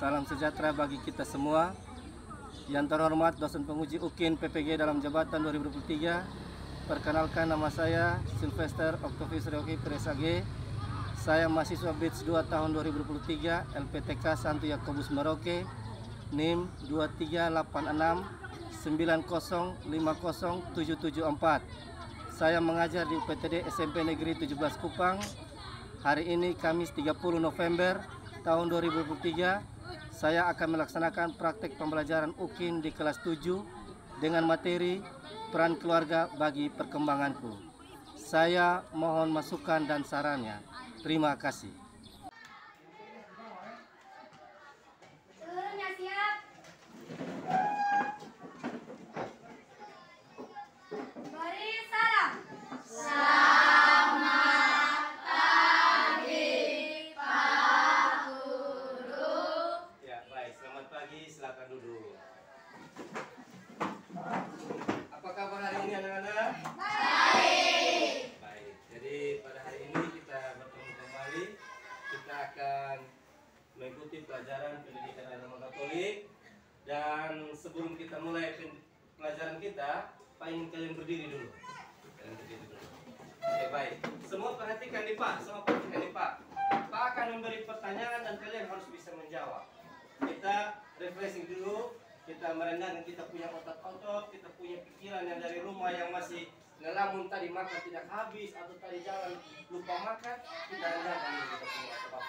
Salam sejahtera bagi kita semua. Yang terhormat dosen penguji UKIN PPG dalam jabatan 2023. Perkenalkan, nama saya Sylvester Octavius Rioki Presage. Saya mahasiswa BITS 2 tahun 2023 LPTK Santo Yakobus Merauke, NIM 23869050774. Saya mengajar di UPTD SMP Negeri 17 Kupang. Hari ini Kamis 30 November tahun 2023, saya akan melaksanakan praktek pembelajaran UKIN di kelas 7 dengan materi peran keluarga bagi perkembanganku. Saya mohon masukan dan sarannya. Terima kasih. Seluruhnya siap. Beri salam. Selamat pagi, Pak Guru. Ya, baik. Selamat pagi. Silakan duduk. Apa kabar hari ini, anak-anak? Baik. Baik. Jadi pada hari ini kita bertemu kembali. Kita akan mengikuti pelajaran pendidikan agama Katolik. Dan sebelum kita mulai pelajaran kita, Pak ingin kalian berdiri dulu. Kalian berdiri dulu. Oke, baik. Semua perhatikan nih Pak. Semua perhatikan nih Pak. Pak akan memberi pertanyaan dan kalian harus bisa menjawab. Kita refreshing dulu. Kita merendahkan kita punya otot-otot, kita punya pikiran yang dari rumah yang masih ngelamun tadi makan tidak habis atau tadi jalan lupa makan, kita rendahkan dulu kita punya otot-otot.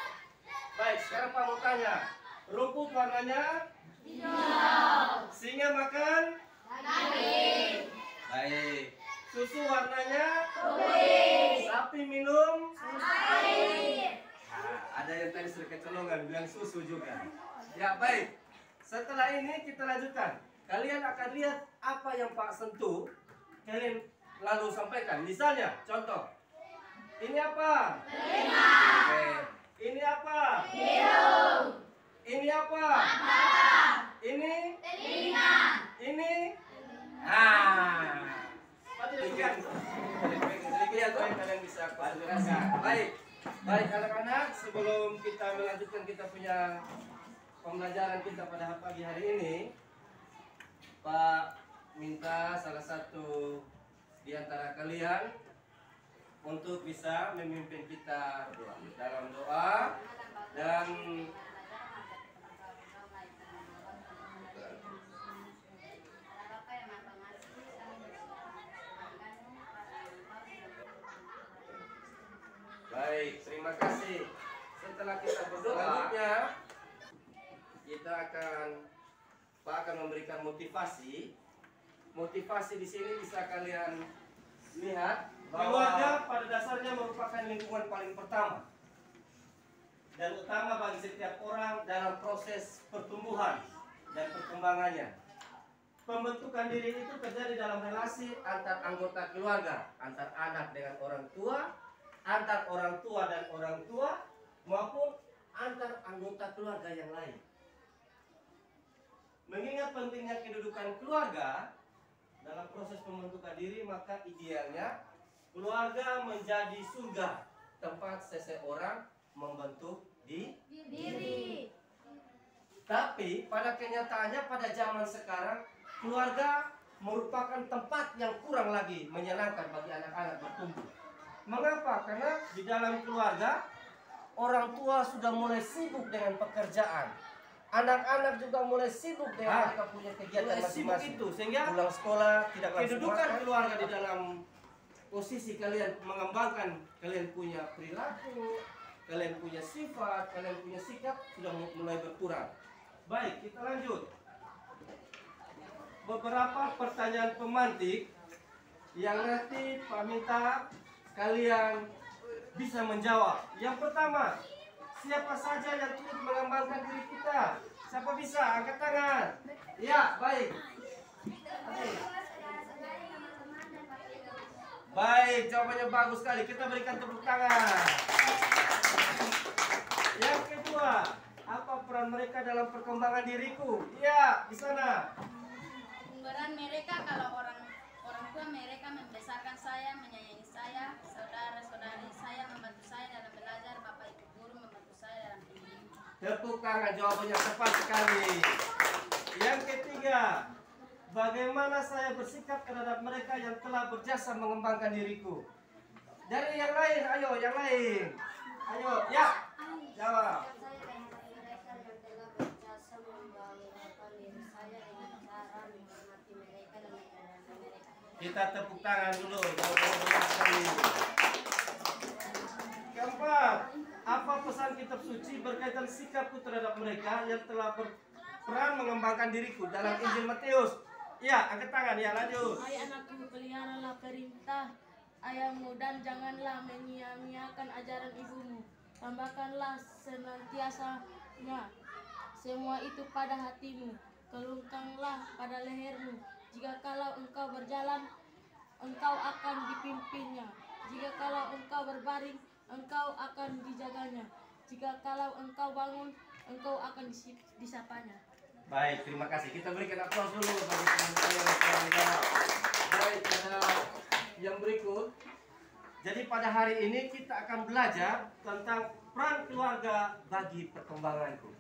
Baik, sekarang Pak mau tanya, rumput warnanya Hijau. singa makan? Daging. Baik. Susu warnanya? Kuning. Sapi minum? Air. Nah, ada yang tadi sudah kecolongan bilang susu juga. Ya, baik. Setelah ini kita lanjutkan. Kalian akan lihat apa yang Pak sentuh. Kalian lalu sampaikan. Misalnya, contoh. Ini apa? Telinga. Oke. Ini apa? Hidung. Ini apa? Mata. Ini? Telinga. Ini? Demikian. Demikian apa yang kalian bisa konsentrasi. Baik. Baik anak-anak, sebelum kita melanjutkan kita punya pembelajaran kita pada pagi hari ini, Pak minta salah satu di antara kalian untuk bisa memimpin kita dalam doa dan baik, terima kasih. Setelah kita berdoa, selanjutnya kita Pak akan memberikan motivasi. Motivasi di sini bisa kalian lihat bahwa keluarga pada dasarnya merupakan lingkungan paling pertama dan utama bagi setiap orang dalam proses pertumbuhan dan perkembangannya. Pembentukan diri itu terjadi dalam relasi antar anggota keluarga, antar anak dengan orang tua, antar orang tua dan orang tua, maupun antar anggota keluarga yang lain. Mengingat pentingnya kedudukan keluarga dalam proses pembentukan diri, maka idealnya keluarga menjadi surga, tempat seseorang membentuk Diri. Tapi pada kenyataannya pada zaman sekarang, keluarga merupakan tempat yang kurang lagi menyenangkan bagi anak-anak bertumbuh. Mengapa? Karena di dalam keluarga orang tua sudah mulai sibuk dengan pekerjaan. Anak-anak juga mulai sibuk dengan mereka punya kegiatan masing-masing. Sehingga pulang sekolah tidak langsung kedudukan keluarga di dalam posisi kalian mengembangkan, kalian punya perilaku, kalian punya sifat, kalian punya sikap sudah mulai berkurang. Baik, kita lanjut. Beberapa pertanyaan pemantik yang nanti Pak minta kalian bisa menjawab. Yang pertama, siapa saja yang turut mengembangkan diri kita? Siapa bisa? Angkat tangan. Ya, baik. Baik, jawabannya bagus sekali. Kita berikan tepuk tangan. Yang kedua, apa peran mereka dalam perkembangan diriku? Ya, di sana. Peran mereka kalau orang tua mereka membesarkan saya, menyayangi saya, saudara-saudari saya membantu saya dalam belajar, bapak ibu guru membantu saya dalam pendidikan. Tepuk tangan, jawabannya tepat sekali. Yang ketiga, bagaimana saya bersikap terhadap mereka yang telah berjasa mengembangkan diriku? Dari yang lain, ayo, yang lain. Ayo, ya, jawab. Saya dengan mereka yang telah berjasa membanggakan diri saya dengan cara menghormati mereka dan menjalankan mereka. Kita tepuk tangan dulu. Jawabannya benar sekali. Keempat, apa pesan kitab suci berkaitan sikapku terhadap mereka yang telah berperan mengembangkan diriku dalam Injil Matius? Ya, angkat tangan ya, lanjut. Hai anakku, peliharalah perintah ayahmu dan janganlah menyia-nyiakan ajaran ibumu. Tambahkanlah senantiasanya semua itu pada hatimu. Kelungkanglah pada lehermu. Jika kalau engkau berjalan, engkau akan dipimpinnya. Jika kalau engkau berbaring, engkau akan dijaganya. Jika kalau engkau bangun, engkau akan disapanya. Baik, terima kasih. Kita berikan aplaus dulu bagi teman-teman yang telah menjawab. Baik, pada yang berikut. Jadi pada hari ini kita akan belajar tentang peran keluarga bagi perkembanganku.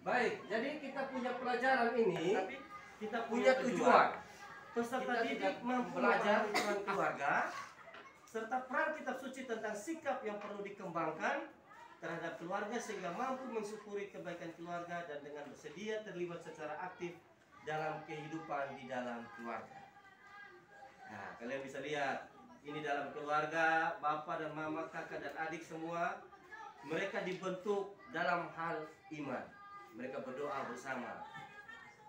Baik, jadi kita punya pelajaran ini, tapi kita punya tujuan. Peserta didik belajar peran keluarga serta peran kitab suci tentang sikap yang perlu dikembangkan terhadap keluarga sehingga mampu mensyukuri kebaikan keluarga dan dengan bersedia terlibat secara aktif dalam kehidupan di dalam keluarga. Nah, kalian bisa lihat ini dalam keluarga, bapak dan mama, kakak dan adik semua mereka dibentuk dalam hal iman. Mereka berdoa bersama.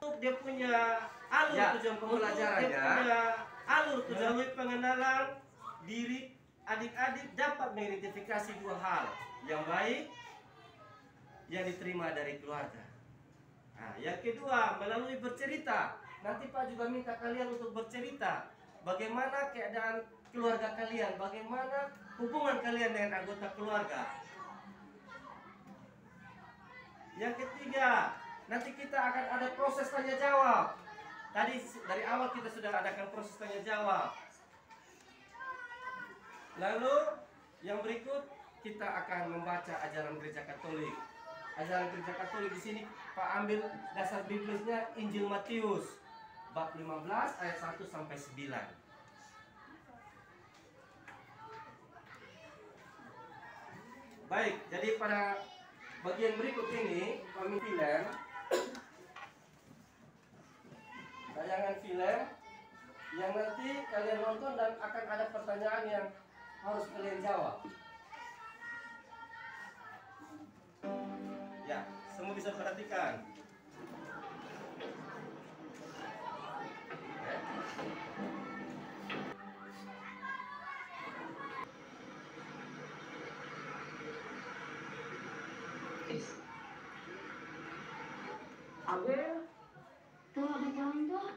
Untuk dia punya alur tujuan pembelajarannya, dia punya alur tujuan pengenalan diri adik-adik dapat mengidentifikasi dua hal yang baik yang diterima dari keluarga. Nah, yang kedua melalui bercerita. Nanti Pak juga minta kalian untuk bercerita bagaimana keadaan keluarga kalian, bagaimana hubungan kalian dengan anggota keluarga. Yang ketiga, nanti kita akan ada proses tanya jawab. Tadi dari awal kita sudah adakan proses tanya jawab. Lalu yang berikut kita akan membaca ajaran Gereja Katolik. Ajaran Gereja Katolik di sini Pak ambil dasar biblisnya Injil Matius bab 15 ayat 1 sampai 9. Baik, jadi pada bagian berikut ini kami film tayangan film yang nanti kalian nonton dan akan ada pertanyaan yang harus kalian jawab. Ya, semua bisa perhatikan. Abel, tuh ada jalan tuh.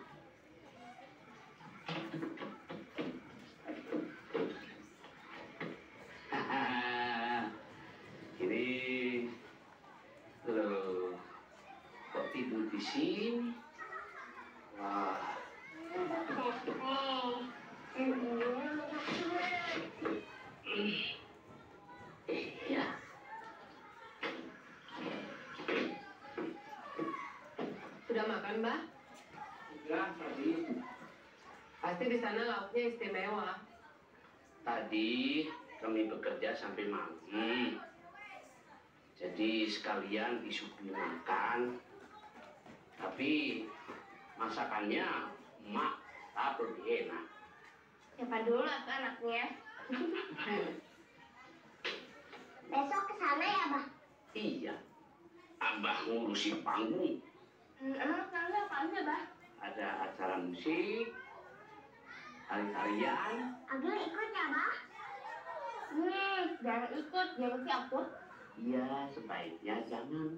Ini loh, kok tidur di sini? Wah. Iya. Sudah makan, Mbak? Sudah tadi. Pasti di sana lauknya istimewa. Tadi kami bekerja sampai malam. Jadi sekalian disuguhi makan. Tapi masakannya emak tak lebih enak. Siapa dulu tuh anaknya? Besok ke sana ya, Abah? Iya. Abah ngurusin panggung. Emang sekarang apaan sih, Abah? Ada acara musik, tari-tarian. Abah ikut ya, Abah? Jangan ikut, jangan siapa. Iya, sebaiknya jangan.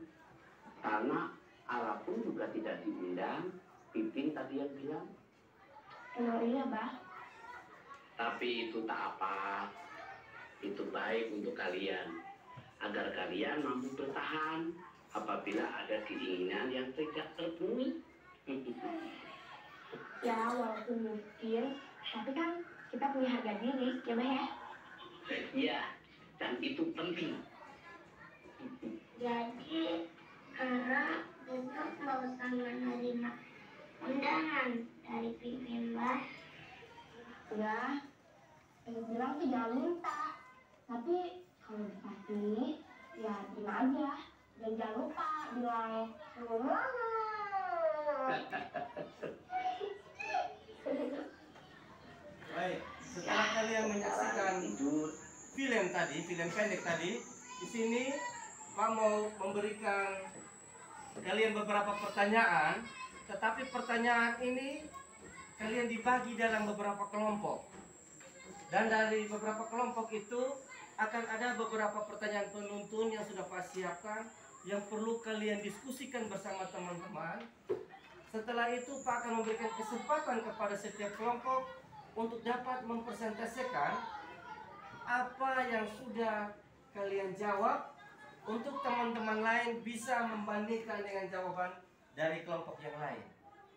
Karena Allah pun juga tidak diundang. Pipin tadi yang bilang. Emang iya, Abah? Tapi itu tak apa. Itu baik untuk kalian. Agar kalian mampu bertahan apabila ada keinginan yang tidak terpenuhi. Ya, walaupun mungkin, tapi kan kita punya harga diri, ya Mbak ya? Iya, dan itu penting. Jadi, Ara besok mau sama nerima undangan dari pimpin Mbak. Ya, pengen bilang sih jangan minta. Tapi kalau dikasih, ya terima aja. Dan jangan lupa bilang Baik, setelah kalian menyaksikan film tadi, film pendek tadi, di sini Pak mau memberikan kalian beberapa pertanyaan, tetapi pertanyaan ini kalian dibagi dalam beberapa kelompok. Dan dari beberapa kelompok itu akan ada beberapa pertanyaan penuntun yang sudah Pak siapkan yang perlu kalian diskusikan bersama teman-teman. Setelah itu Pak akan memberikan kesempatan kepada setiap kelompok untuk dapat mempresentasikan apa yang sudah kalian jawab, untuk teman-teman lain bisa membandingkan dengan jawaban dari kelompok yang lain.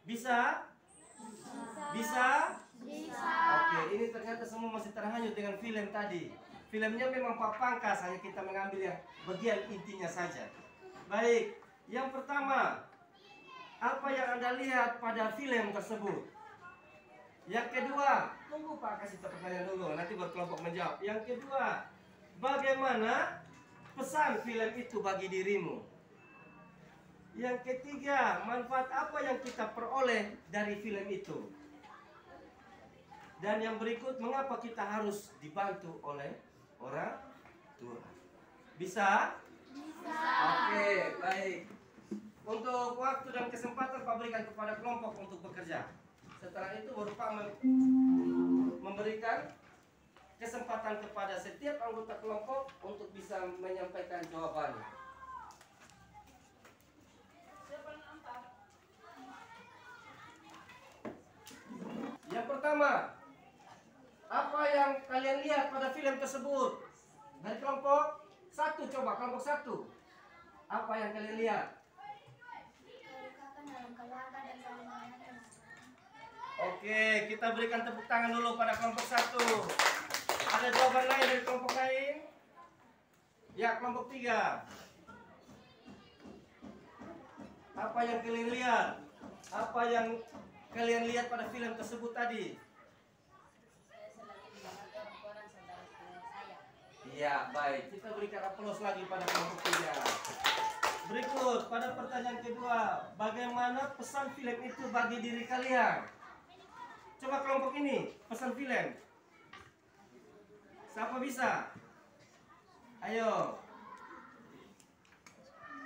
Bisa? Bisa? Bisa. Oke, ini ternyata semua masih terhanyut dengan film tadi. Filmnya memang Pak pangkas, hanya kita mengambil yang bagian intinya saja. Baik, yang pertama, apa yang Anda lihat pada film tersebut? Yang kedua, tunggu Pak kasih pertanyaan dulu, nanti berkelompok menjawab. Yang kedua, bagaimana pesan film itu bagi dirimu? Yang ketiga, manfaat apa yang kita peroleh dari film itu? Dan yang berikut, mengapa kita harus dibantu oleh orang tua? Bisa? Bisa. Oke, baik. Untuk waktu dan kesempatan Pak berikan kepada kelompok untuk bekerja. Setelah itu baru Pak memberikan kesempatan kepada setiap anggota kelompok untuk bisa menyampaikan jawabannya. Yang pertama, apa yang kalian lihat pada film tersebut? Dari kelompok satu, coba kelompok satu. Apa yang kalian lihat? Oke, kita berikan tepuk tangan dulu pada kelompok satu. Ada jawaban lain dari kelompok lain? Ya, kelompok tiga. Apa yang kalian lihat? Apa yang kalian lihat pada film tersebut tadi? Iya, baik. Kita berikan aplaus lagi pada kelompok tiga. Berikut, pada pertanyaan kedua, bagaimana pesan film itu bagi diri kalian? Coba kelompok ini, pesan film. Siapa bisa? Ayo.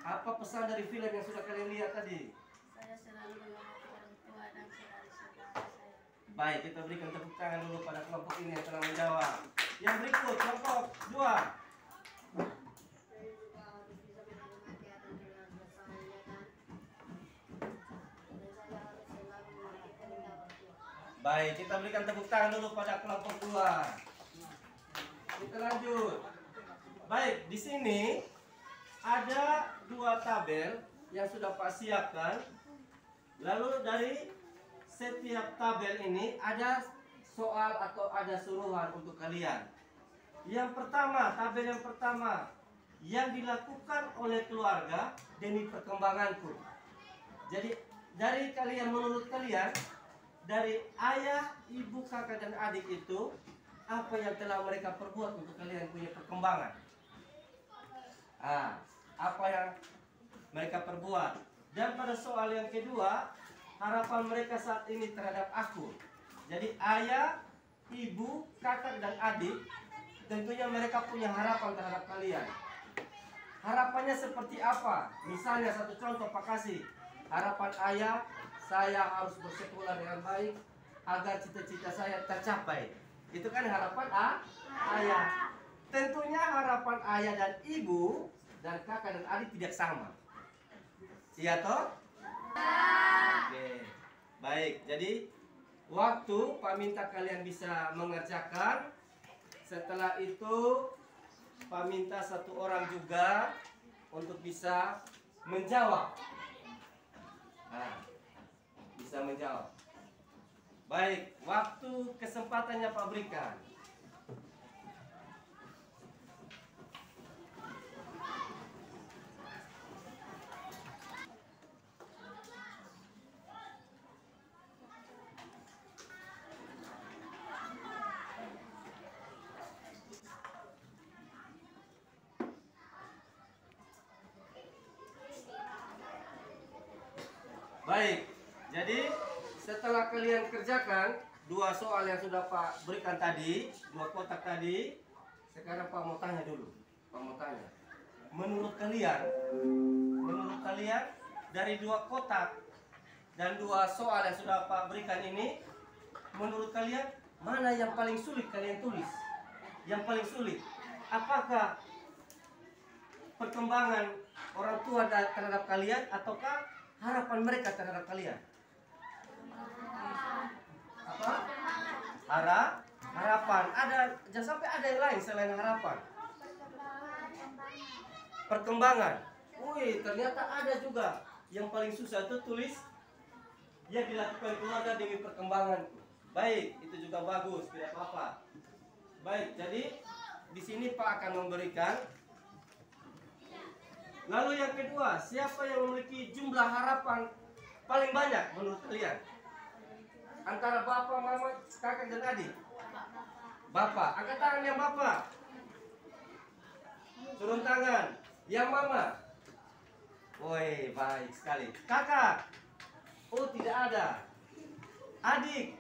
Apa pesan dari film yang sudah kalian lihat tadi? Saya selalu menghormati orang tua dan saudara-saudara saya. Baik, kita berikan tepuk tangan dulu pada kelompok ini yang telah menjawab. Yang berikut, kelompok dua. Baik, kita berikan tepuk tangan dulu pada kelompok dua. Kita lanjut. Baik, di sini ada dua tabel yang sudah Pak siapkan. Lalu dari setiap tabel ini ada soal atau ada suruhan untuk kalian. Yang pertama, tabel yang pertama, yang dilakukan oleh keluarga demi perkembanganku. Jadi dari kalian, menurut kalian, dari ayah, ibu, kakak, dan adik itu, apa yang telah mereka perbuat untuk kalian punya perkembangan? Apa yang mereka perbuat? Dan pada soal yang kedua, harapan mereka saat ini terhadap aku. Jadi ayah, ibu, kakak, dan adik, tentunya mereka punya harapan terhadap kalian. Harapannya seperti apa? Misalnya satu contoh Pak kasih. Harapan ayah, saya harus bersekolah dengan baik agar cita-cita saya tercapai. Itu kan harapan ayah. Tentunya harapan ayah dan ibu dan kakak dan adik tidak sama. Iya toh? Oke. Baik, jadi waktu Pak minta kalian bisa mengerjakan. Setelah itu Pak minta satu orang juga untuk bisa menjawab. Bisa menjawab. Baik, waktu kesempatannya Pak berikan. Baik, jadi setelah kalian kerjakan dua soal yang sudah Pak berikan tadi, dua kotak tadi, sekarang Pak mau tanya dulu. Pak mau tanya, menurut kalian dari dua kotak dan dua soal yang sudah Pak berikan ini, menurut kalian mana yang paling sulit kalian tulis? Yang paling sulit, apakah perkembangan orang tua terhadap kalian ataukah harapan mereka terhadap kalian? Apa? Harapan. Ada, jangan sampai ada yang lain selain harapan. Perkembangan. Wih, ternyata ada juga yang paling susah itu tulis yang dilakukan keluarga demi perkembangan. Baik, itu juga bagus, tidak apa-apa. Baik, jadi di sini Pak akan memberikan. Lalu yang kedua, siapa yang memiliki jumlah harapan paling banyak menurut kalian? Antara bapak, mama, kakak, dan adik? Bapak, angkat tangan yang bapak. Turun tangan. Yang mama? Woi, baik sekali. Kakak? Oh, tidak ada. Adik?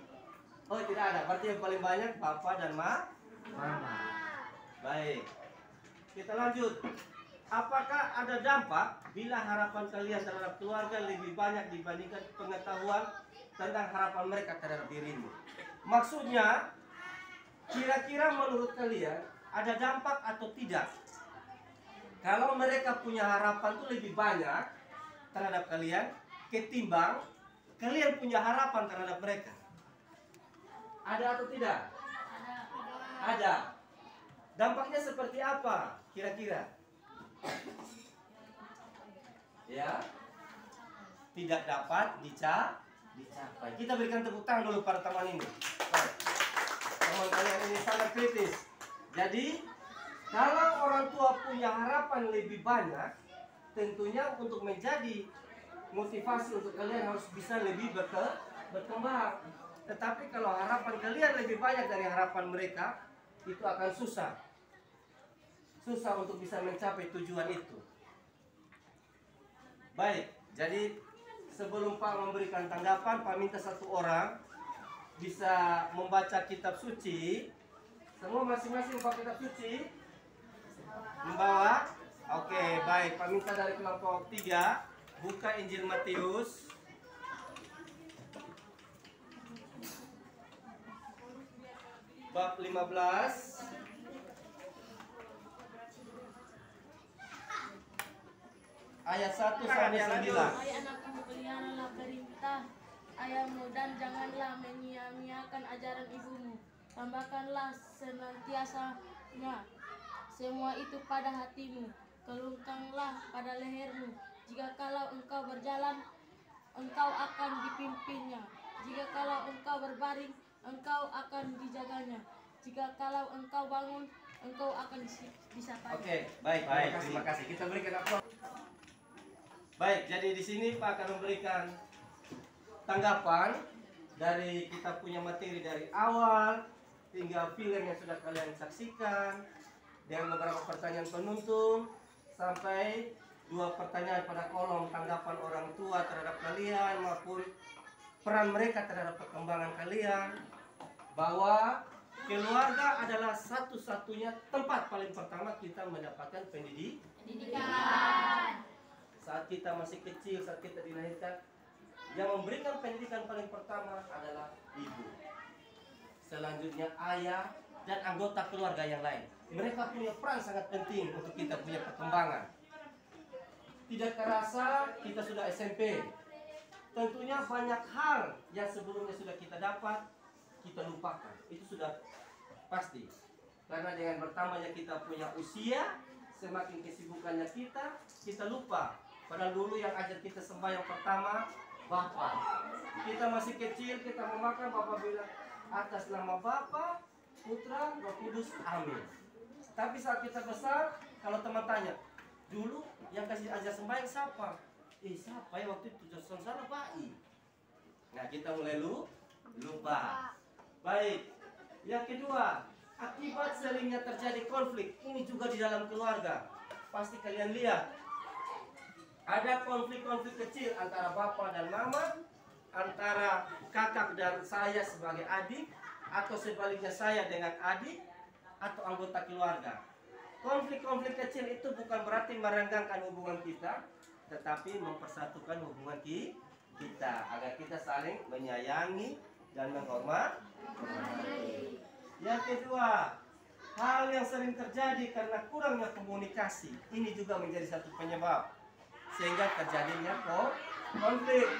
Oh, tidak ada. Berarti yang paling banyak bapak dan mama. Baik. Kita lanjut. Apakah ada dampak bila harapan kalian terhadap keluarga lebih banyak dibandingkan pengetahuan tentang harapan mereka terhadap dirimu? Maksudnya, kira-kira menurut kalian ada dampak atau tidak? Kalau mereka punya harapan itu lebih banyak terhadap kalian ketimbang kalian punya harapan terhadap mereka. Ada atau tidak? Ada. Dampaknya seperti apa kira-kira? Ya, tidak dapat dicapai. Kita berikan tepuk tangan dulu pada teman ini. Teman kalian ini sangat kritis. Jadi, kalau orang tua punya harapan lebih banyak, tentunya untuk menjadi motivasi untuk kalian harus bisa lebih berkembang. Tetapi kalau harapan kalian lebih banyak dari harapan mereka, itu akan susah untuk bisa mencapai tujuan itu. Baik, jadi sebelum Pak memberikan tanggapan, Pak minta satu orang bisa membaca kitab suci. Semua masing-masing membawa kitab suci? Membawa? Oke, baik. Pak minta dari kelompok 3 buka Injil Matius. Bab 15. Ayat 1 sampai 9. Hai anakku, peliharalah perintah ayahmu dan janganlah menyia-nyiakan ajaran ibumu. Tambahkanlah senantiasanya semua itu pada hatimu. Kelungkanglah pada lehermu. Jika kalau engkau berjalan, engkau akan dipimpinnya. Jika kalau engkau berbaring, engkau akan dijaganya. Jika kalau engkau bangun, engkau akan disapanya. Oke, baik, terima kasih. Kita berikan aplaus. Baik, jadi di sini Pak akan memberikan tanggapan dari kita punya materi dari awal hingga film yang sudah kalian saksikan dengan beberapa pertanyaan penuntun sampai 2 pertanyaan pada kolom tanggapan orang tua terhadap kalian maupun peran mereka terhadap perkembangan kalian, bahwa keluarga adalah satu-satunya tempat paling pertama kita mendapatkan pendidikan. Saat kita masih kecil, saat kita dilahirkan, yang memberikan pendidikan paling pertama adalah ibu. Selanjutnya ayah dan anggota keluarga yang lain. Mereka punya peran sangat penting untuk kita punya perkembangan. Tidak terasa kita sudah SMP. Tentunya banyak hal yang sebelumnya sudah kita dapat, kita lupakan. Itu sudah pasti. Karena dengan bertambahnya kita punya usia, semakin kesibukannya kita lupa. Padahal dulu yang ajar kita sembahyang pertama, Bapa. Kita masih kecil, kita mau makan, Bapak bilang atas nama Bapa, Putra, Roh Kudus, amin. Tapi saat kita besar, kalau teman tanya, dulu yang kasih ajar sembahyang siapa? Siapa ya waktu itu? Saudara bayi. Nah, kita mulai lupa. Baik. Yang kedua, akibat seringnya terjadi konflik, ini juga di dalam keluarga. Pasti kalian lihat, ada konflik-konflik kecil antara bapak dan mama, antara kakak dan saya sebagai adik, atau sebaliknya saya dengan adik, atau anggota keluarga. Konflik-konflik kecil itu bukan berarti merenggangkan hubungan kita, tetapi mempersatukan hubungan kita agar kita saling menyayangi dan menghormati. Yang kedua, hal yang sering terjadi karena kurangnya komunikasi, ini juga menjadi satu penyebab sehingga terjadinya konflik.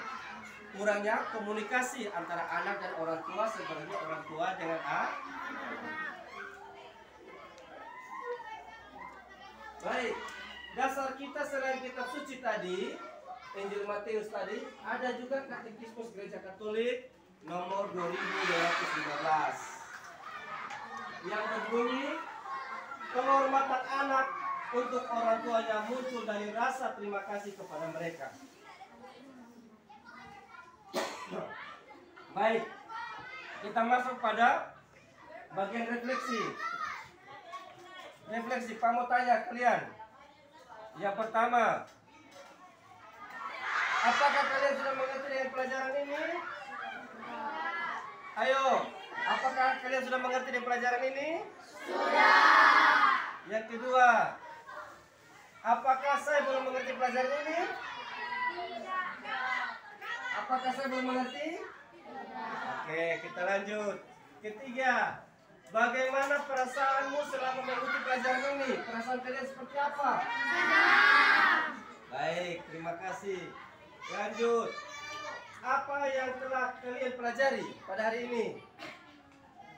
Kurangnya komunikasi antara anak dan orang tua, sebagai orang tua dengan anak. Baik, dasar kita selain kitab suci tadi, Injil Matius tadi, ada juga Katekismus Gereja Katolik nomor 2215 yang berbunyi, penghormatan anak untuk orang tuanya muncul dari rasa terima kasih kepada mereka. Baik, kita masuk pada bagian refleksi. Pak mau tanya kalian. Yang pertama, apakah kalian sudah mengerti dengan pelajaran ini? Ayo, apakah kalian sudah mengerti dengan pelajaran ini? Sudah. Yang kedua, apakah saya belum mengerti pelajaran ini? Apakah saya belum mengerti? Oke, kita lanjut. Ketiga, bagaimana perasaanmu selama mengikuti pelajaran ini? Perasaan kalian seperti apa? Baik, terima kasih. Lanjut. Apa yang telah kalian pelajari pada hari ini?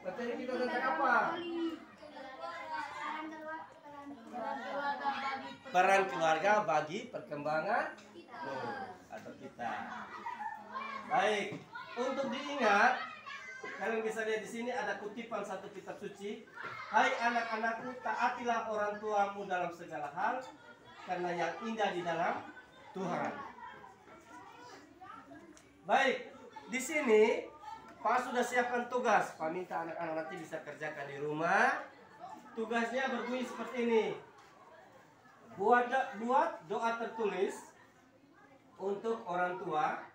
Materi kita tentang apa? Peran keluarga bagi perkembangan atau kita. Baik, untuk diingat, kalian bisa lihat di sini ada kutipan satu kitab suci. Hai anak-anakku, taatilah orang tuamu dalam segala hal, karena yang indah di dalam Tuhan. Baik, di sini Pak sudah siapkan tugas. Pak minta anak-anak nanti bisa kerjakan di rumah. Tugasnya berbunyi seperti ini. Buat doa tertulis untuk orang tua,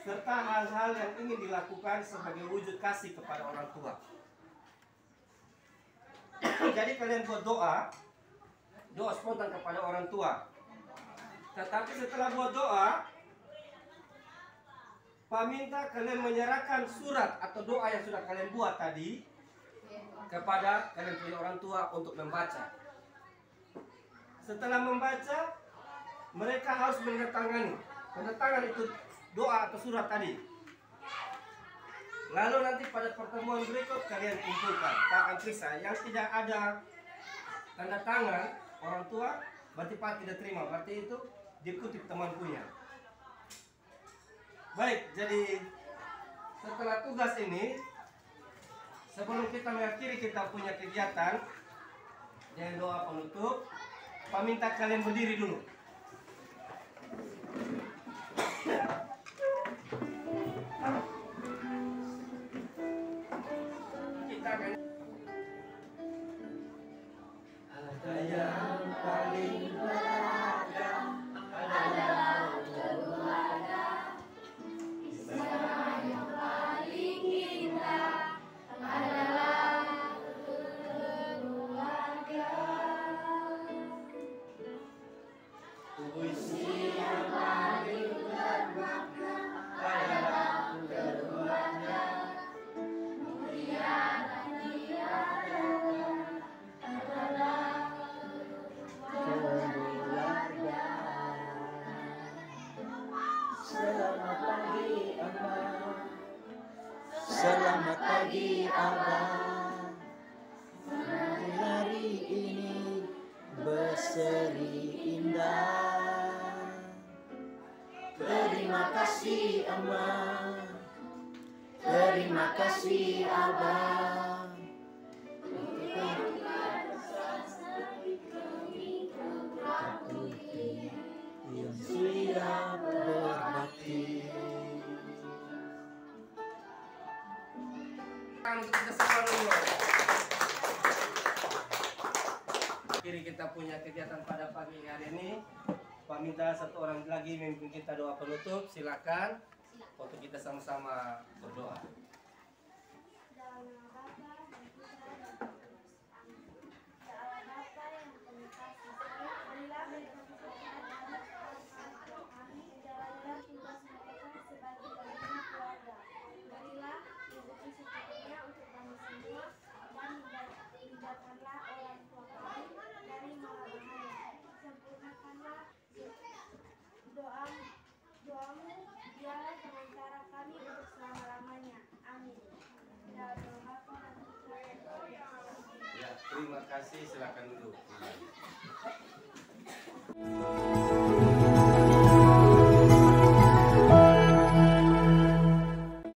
serta hal-hal yang ingin dilakukan sebagai wujud kasih kepada orang tua. Jadi kalian buat doa spontan kepada orang tua. Tetapi setelah buat doa, Pak minta kalian menyerahkan surat atau doa yang sudah kalian buat tadi kepada kalian punya orang tua untuk membaca. Setelah membaca, mereka harus menandatangani itu doa atau surat tadi. Lalu nanti pada pertemuan berikut kalian kumpulkan. Pak akan periksa yang tidak ada tanda tangan orang tua, berarti Pak tidak terima. Berarti itu dikutip teman punya. Baik, jadi setelah tugas ini, sebelum kita mengakhiri kita punya kegiatan dengan doa penutup, Pak minta kalian berdiri dulu. Kita akan ada yang paling berharga adalah keluarga. Yang paling indah adalah keluarga. Puisi yang paling bermakna adalah keluarga. Mulia dan tiada adalah keluarga. Selamat pagi Abang. Selamat pagi Abang. Hari ini berseri indah. Terima Terima kasih Emak, terima kasih Abang. Yang siap berbakti. Untuk kita semua dulu. Akhiri kita punya kegiatan pada pagi hari ini. Pak minta satu orang lagi memimpin kita doa penutup. Silakan untuk kita sama-sama berdoa. Doamu biarlah perantara kami untuk selama-lamanya. Amin. Ya, terima kasih. Silakan duduk.